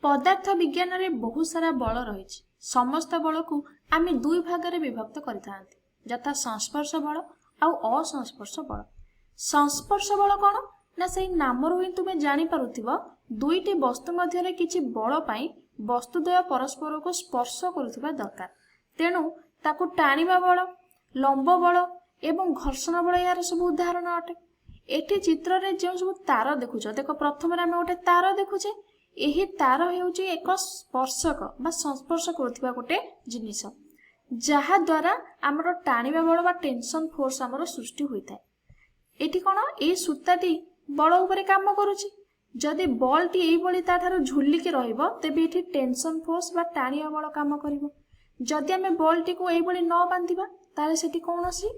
पदार्थ विज्ञान में बहुत सारा बल रही। समस्त बल को आम दुई भाग में विभक्त करता यथा संस्पर्श बल आउ असंस्पर्श बल। संस्पर्श बल कौन ना से नाम ही तुम्हें जानीपार दुईटी वस्तु मध्य किसी बल पाई वस्तुद्वय परस्पर को स्पर्श करुवा दरकार। तेणु ताकू टाणिबा बल लंब बल एवं घर्षण बल यार सब उदाहरण अटे। एटी चित्र रे जो सब तार देखुछ देख प्रथम आम गोटे तार देखुचे यही तार हेउची एक स्पर्शक बा संस्पर्श करुवा गोटे जिनिस जहा द्वारा आमर टाणिबा बल बा टेंशन फोर्स आमर सृष्टि होता है। एटी कौन ए सूताटी बल उपरे काम करुची जदि बल टी एई बळी ताठार झुलिकी रहिबो तेबे एठी टेंशन फोर्स बा टाणिया बल काम करिवो। जदि आमे बल टी को एई बळी न बांधिबा ताले सेठी कोनोसी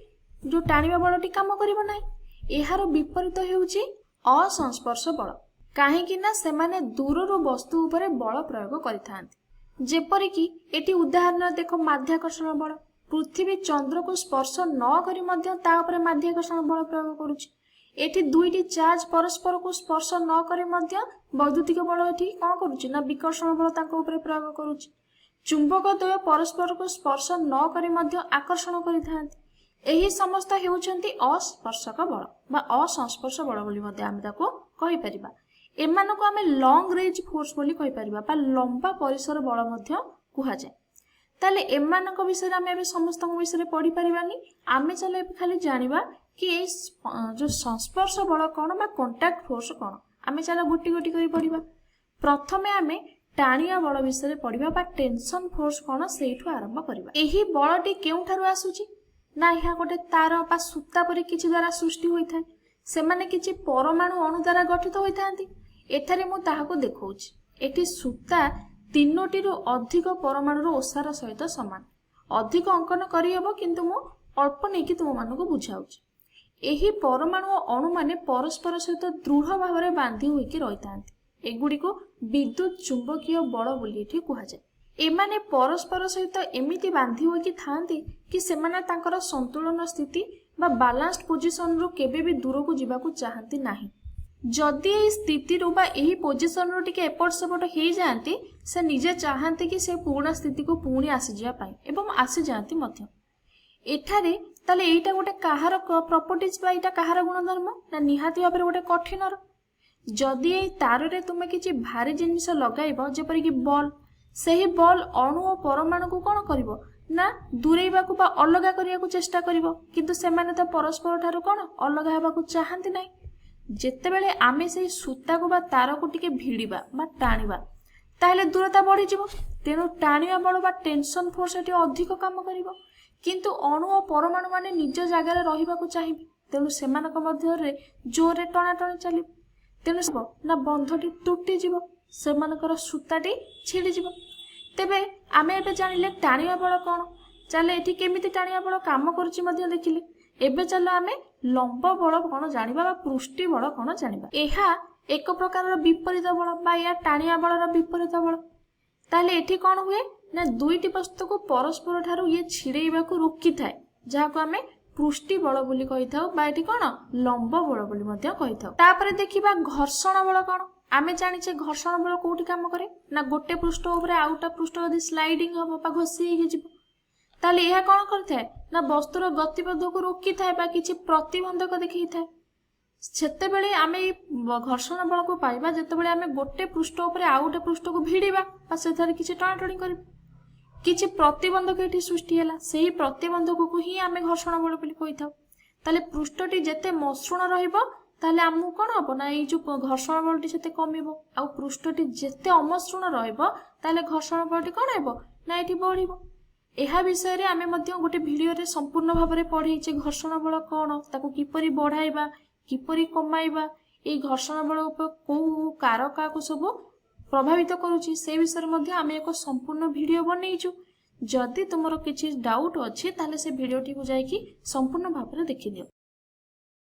जो टाणिबा बल टी काम करिवो नाही। एहार विपरीत हेउची असंस्पर्श बल काहेकि ना सेमाने दूररू वस्तु उपरे बल प्रयोग करिथांती। जेपरिक एटी उदाहरण देखो माध्याकर्षण बल पृथ्वी चंद्र को स्पर्श न करी मध्य ता उपरे माध्याकर्षण बल प्रयोग करुची। एटी दुईटी चार्ज परस्पर को स्पर्श न करे मध्य वैद्युतिक बल एटी कौन करुची ना विकर्षण बल तांको उपरे प्रयोग करुची। चुंबक द्वय परस्पर को स्पर्श न करे मध्य आकर्षण करिथांती। एही समस्त हेउचंती अस्पर्शक बल बा असंस्पर्श बल बोली मध्य आमे ताको कहि परिबा। एमानको आमे लॉन्ग रेंज फोर्स बोली कहि परिबा बा लंबा परिसर बल मध्य कुहा जाय। ताले एमानक विषय आमे एबे समस्त विषय पढ़ी परिबानी। आमे चले खाली जानिबा कि ए जो संस्पर्श बल कौन बा कांटेक्ट फोर्स कौन आमे चला गोटी गोटी करी पढ़िबा। प्रथमे आमे टाणिया बल विषय पढ़िबा बा टेंशन फोर्स कौन सेठु आरंभ करिबा। एही बलटी केउठारु आसुची ना यह गोटे तार बा सूता परि किछि द्वारा सृष्टि होइथाय। सेमाने किछि परमाणु अणु द्वारा गठित होइथांती। एठारे मु ताहाको देखौछि एठी सूता तीनोटी रु अधिक परमाणु ओसार सहित समान। अधिक अंकन करिहेबो किंतु मु अल्प नेकी तुम मानको बुझाउछि। एही परमाणु अणु माने परस्पर सहित दृढ़ भाव में बांधी होइकी रहिथांती। एगुडी को विद्युत चुंबकीय बल बोली एठी कुहा जाय। एमाने परस्पर सहित एमिति बांधी होइकी थांती कि सेमाने तांकर संतुलन स्थिति बा बैलेंस्ड पोजीशन रु केबे भी दूर को जिबाकू चाहंती नाही। जदि ए स्थिति रु बा एही पोजीशन रु टिके एपट सेपट हेई जांती से निजे चाहंती कि से पुराना स्थिति को पुणी आसी जिया पाई एवं आसी जांती मध्य। एठारे ताले एटा गोटे काहार प्रॉपर्टीज बा एटा काहार गुणधर्म ना निहाती भाबरे गोटे कठिनर। जदि ए तार रे तुमे किछि भारी जिनिस लगाइबो जेपरि कि बॉल सेही बॉल अणु और परमाणु को कोन करिवो ना दूरेइबाकू बा अलगा करियाकू चेष्टा करिवो किंतु सेमाने तो परस्पर ठारू कोन अलगा हेबाकू चाहंती नाही। जेतेबेले आमे से सूता को बा तार को टिके भिड़िबा बा टाणिबा ताहले दूरता बढ़ी जिवो। तेणु टाणिया बल बा टेंशन फोर्स एटी अधिक काम करिवो किंतु अणु और परमाणु माने निज जगार रहिबाकू चाहिबे। तेणु सेमानक मध्य रे जोरे टणाटणी चलिबो। तेणु सब ना बंधटी तुटी जिवो सेमानकर सूताटी छिड़ी जिवो। तेबे आमे एबे जानिले टाणिया बल कोन चले एठी केमिति टाणिया बल काम करूची मध्य देखिले। एबे चलो आमे लंब बल कोन जानिबा बा पृष्ठी बल कोन जानिबा। एहा एक प्रकार विपरीत बल बा या टाणिया बलर विपरीत बल। ताले एठी कोन हुए ना दुईटी वस्तु को परस्पर ठारू ये छिड़ेइबाकू रोकी थाए जाहाको आमे पृष्ठी बल बोली कहिथाउ बा एठी कोन लंब बल बोली मध्य कहिथाउ। तापरे देखिबा घर्षण बल कोन। आमे जानिछे घर्षण बल कोउठी काम करे ना गोटे पृष्ठ उपरे आउटा पृष्ठ यदि स्लाइडिंग हबो बा घसी हेइ जिवो ताले एहा कोन करथाय ना वस्तुर गतिपथ को रोकी थाए बा किछि प्रतिबंधक देखै थाए। सेतेबेले आमे घर्षण बल को पाइबा जेतेबेले आमे गोटे पृष्ठ उपरे आउटा पृष्ठ को भिड़िबा बा सेथारे किछि टणाटणी करिबा किछि प्रतिबंधक एठी सृष्टि होला सेही प्रतिबंधक को ही आमे घर्षण बल बोली कहिथाउ। ताले पृष्ठटी जेते मसृण रहिबो ताले आमु कोन हबो ना एई जो घर्षण बलटी सेते कमिबो आ पृष्ठटी जेते अमसृण रहिबो ताले घर्षण बलटी कोन हेबो ना एठी बढ़िबो। एहा विषय रे आमे मध्य गोटे वीडियो रे संपूर्ण भाव में पढ़ेइछे घर्षण बल कोन ताको किपरि बढ़ाइबा किपरि कमाइबा ए घर्षण बल उपर को कारका को सब प्रभावित करूची से विषय मध्ये आमे एक संपूर्ण वीडियो बनेइछु। जदि तुमरो किछि डाउट अछि ताले से वीडियोटी को जाई कि संपूर्ण भाव में देखि दियो।